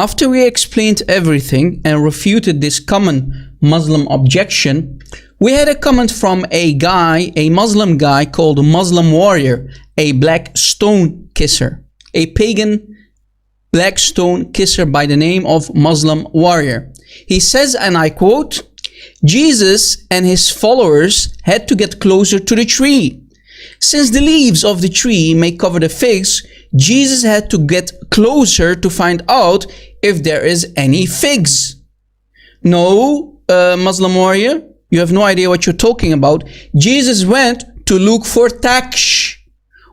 After we explained everything and refuted this common Muslim objection, we had a comment from a Muslim guy called a Muslim warrior, a black stone kisser, a pagan black stone kisser by the name of Muslim warrior. He says, and I quote, Jesus and his followers had to get closer to the tree. Since the leaves of the tree may cover the figs, Jesus had to get closer to find out if there is any figs. No, Muslim warrior, you have no idea what you're talking about. Jesus went to look for taksh,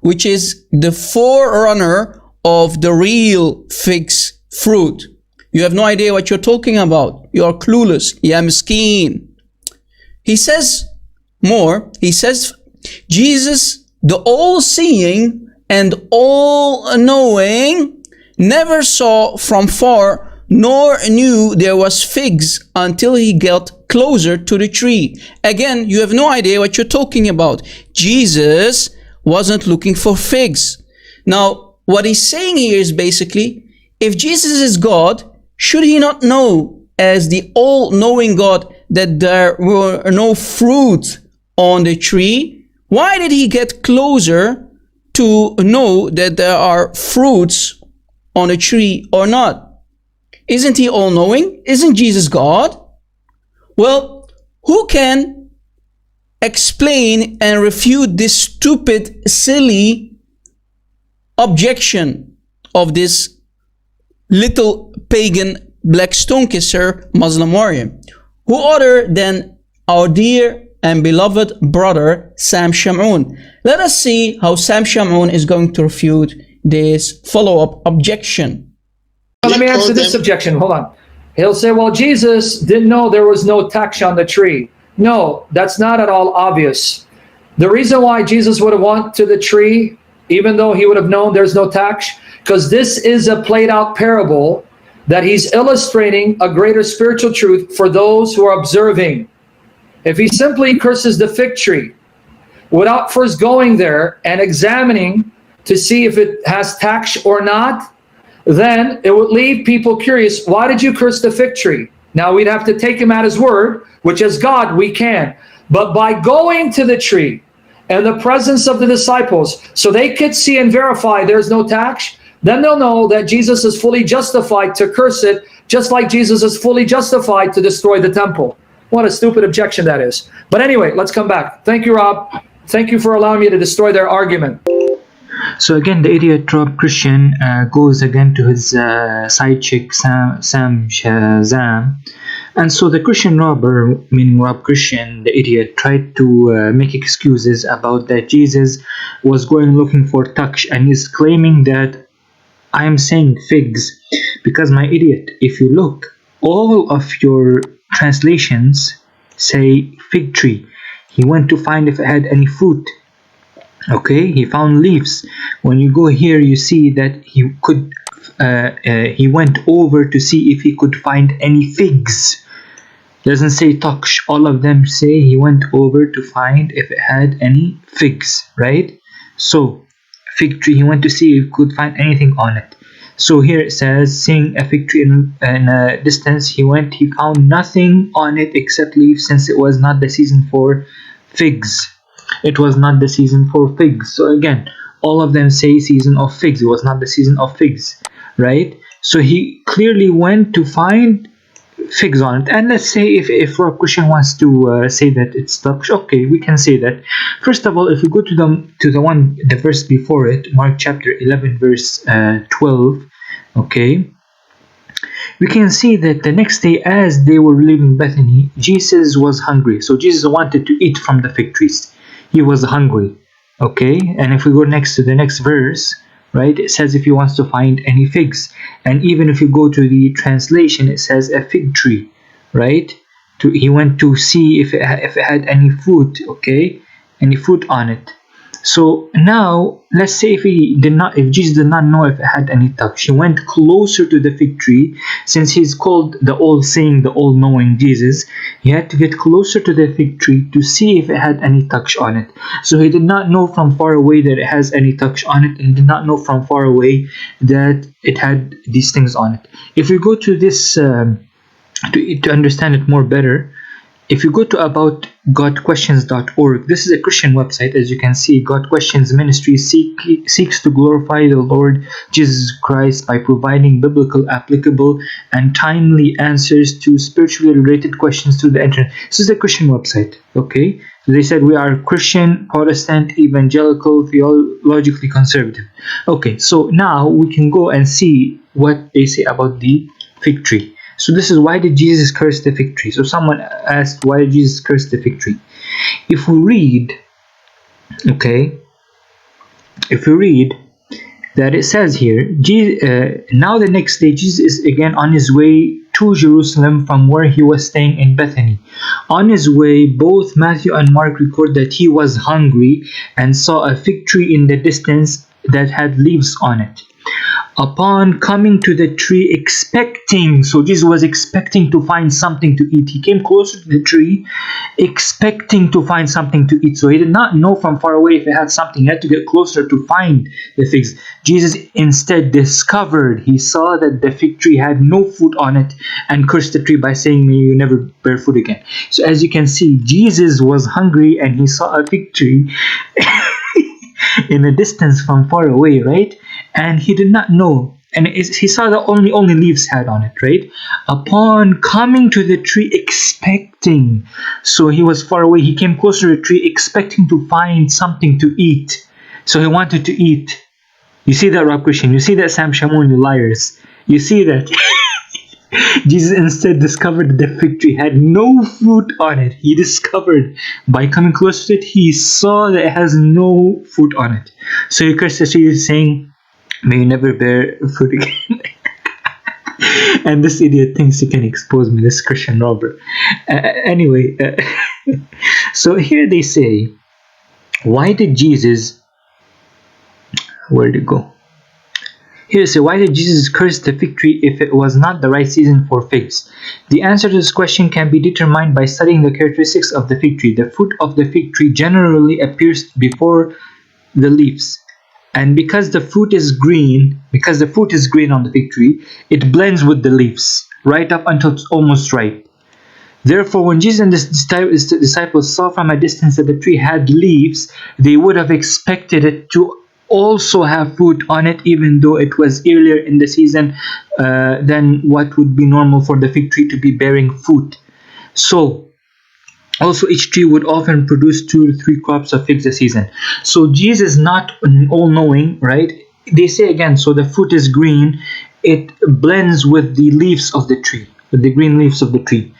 which is the forerunner of the real figs fruit. You have no idea what you're talking about. You are clueless. Ya miskeen. He says more. He says, Jesus, the all-seeing and all-knowing, never saw from far nor knew there was figs until he got closer to the tree. Again, you have no idea what you're talking about. Jesus wasn't looking for figs. Now, what he's saying here is basically, if Jesus is God, should he not know, as the all-knowing God, that there were no fruit on the tree? Why did he get closer to know that there are fruits on a tree or not? Isn't he all-knowing? Isn't Jesus God? Well, who can explain and refute this stupid, silly objection of this little pagan black stone kisser Muslim warrior? Who other than our dear and beloved brother Sam Shamoun? Let us see how Sam Shamoun is going to refute this follow-up objection. Let me answer this objection. Hold on. He'll say, well, Jesus didn't know there was no taksh on the tree. No, that's not at all obvious. The reason why Jesus would have went to the tree, even though he would have known there's no taksh, because this is a played out parable that he's illustrating a greater spiritual truth for those who are observing. If he simply curses the fig tree without first going there and examining to see if it has taksh or not, then it would leave people curious. Why did you curse the fig tree? Now we'd have to take him at his word, which as God we can. But by going to the tree and the presence of the disciples, so they could see and verify there's no taksh, then they'll know that Jesus is fully justified to curse it, just like Jesus is fully justified to destroy the temple. What a stupid objection that is. But anyway, let's come back. Thank you, Rob. Thank you for allowing me to destroy their argument. So again, the idiot Rob Christian goes again to his side chick Sam Shazam, and so the Christian robber, meaning Rob Christian, the idiot, tried to make excuses about that Jesus was going looking for taksh, and he's claiming that I am saying figs because, my idiot, if you look, all of your translations say fig tree. He went to find if it had any fruit. Okay, he found leaves. When you go here, you see that he went over to see if he could find any figs. Doesn't say taksh. All of them say he went over to find if it had any figs, right? So fig tree, he went to see if he could find anything on it. So here it says, seeing a fig tree in a distance, he found nothing on it except leaves, since it was not the season for figs. It was not the season for figs. So again, all of them say season of figs. It was not the season of figs, right? So he clearly went to find figs on it. And let's say if Rob Christian wants to say that it's taksh, okay, we can say that. First of all, if we go to the verse before it, Mark chapter 11 verse 12, okay, we can see that the next day, as they were leaving Bethany, Jesus was hungry. So Jesus wanted to eat from the fig trees. He was hungry, okay? And if we go next to the next verse, right, it says if he wants to find any figs. And even if you go to the translation, it says a fig tree, right? He went to see if it had any fruit, okay? Any fruit on it. So now let's say if Jesus did not know if it had any touch, he went closer to the fig tree. Since he's called the all-seeing, the all-knowing Jesus, he had to get closer to the fig tree to see if it had any touch on it. So he did not know from far away that it has any touch on it, and did not know from far away that it had these things on it. If we go to this to understand it more better, if you go to aboutgodquestions.org, this is a Christian website. As you can see, God Questions Ministry seeks to glorify the Lord Jesus Christ by providing biblical, applicable, and timely answers to spiritually related questions through the internet. This is a Christian website, okay? They said we are Christian, Protestant, evangelical, theologically conservative. Okay, so now we can go and see what they say about the fig tree. So this is, why did Jesus curse the fig tree? So someone asked, why did Jesus curse the fig tree? If we read, okay, if we read that it says here, now the next day Jesus is again on his way to Jerusalem from where he was staying in Bethany. On his way, both Matthew and Mark record that he was hungry and saw a fig tree in the distance that had leaves on it. Upon coming to the tree expecting, so Jesus was expecting to find something to eat. He came closer to the tree expecting to find something to eat. So he did not know from far away if it had something. He had to get closer to find the figs. Jesus instead discovered, he saw that the fig tree had no fruit on it and cursed the tree by saying, may you never bear fruit again. So as you can see, Jesus was hungry and he saw a fig tree in a distance from far away, right? And he did not know, and he saw that only leaves had on it, right? Upon coming to the tree expecting, so he was far away, he came closer to the tree expecting to find something to eat. So he wanted to eat. You see that, Rob Christian? You see that, Sam Shamoun, you liars? You see that? Jesus instead discovered that the fig tree had no fruit on it. He discovered, by coming close to it, he saw that it has no fruit on it. So he cursed the tree, saying, may you never bear fruit again. And this idiot thinks he can expose me, this Christian robber. Anyway, so here they say, why did Jesus, where'd it go? Here they say, why did Jesus curse the fig tree if it was not the right season for figs? The answer to this question can be determined by studying the characteristics of the fig tree. The fruit of the fig tree generally appears before the leaves. And because the fruit is green on the fig tree, it blends with the leaves right up until it's almost ripe. Therefore, when Jesus and his disciples saw from a distance that the tree had leaves, they would have expected it to also have fruit on it, even though it was earlier in the season than what would be normal for the fig tree to be bearing fruit. So, also, each tree would often produce 2 to 3 crops of figs a season. So Jesus, not all-knowing, right? They say again, so the fruit is green, it blends with the leaves of the tree, with the green leaves of the tree.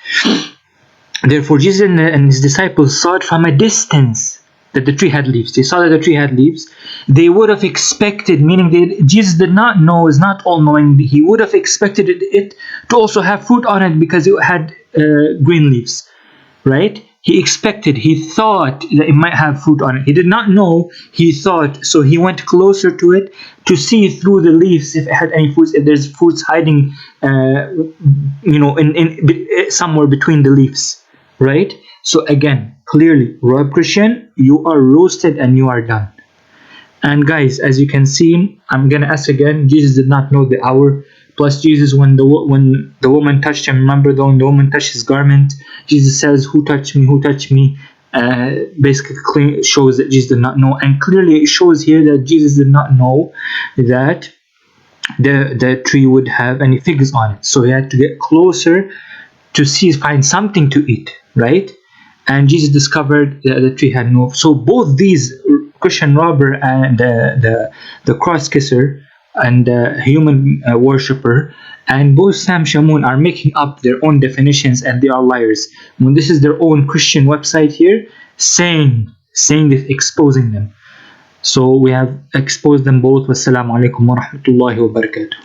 Therefore, Jesus and his disciples saw it from a distance that the tree had leaves. They saw that the tree had leaves. They would have expected, meaning Jesus did not know, is not all-knowing. He would have expected it to also have fruit on it because it had green leaves, right? He thought that it might have fruit on it. He did not know, he thought. So he went closer to it to see through the leaves if it had any fruits, if there's fruits hiding, in somewhere between the leaves, right? So again, clearly, Rob Christian, you are roasted and you are done. And guys, as you can see, I'm gonna ask again, Jesus did not know the hour. Plus, Jesus, when the woman touched him, remember, when the woman touched his garment, Jesus says, who touched me, who touched me? Basically shows that Jesus did not know. And clearly it shows here that Jesus did not know that the tree would have any figs on it. So he had to get closer to find something to eat, right? And Jesus discovered that the tree had no. So both these, Christian robber and the cross kisser and human worshipper, and both Sam Shamoun are making up their own definitions, and they are liars. When this is their own Christian website here, saying this, exposing them. So we have exposed them both. Wassalamu alaikum wa rahmatullahi wa barakatuh.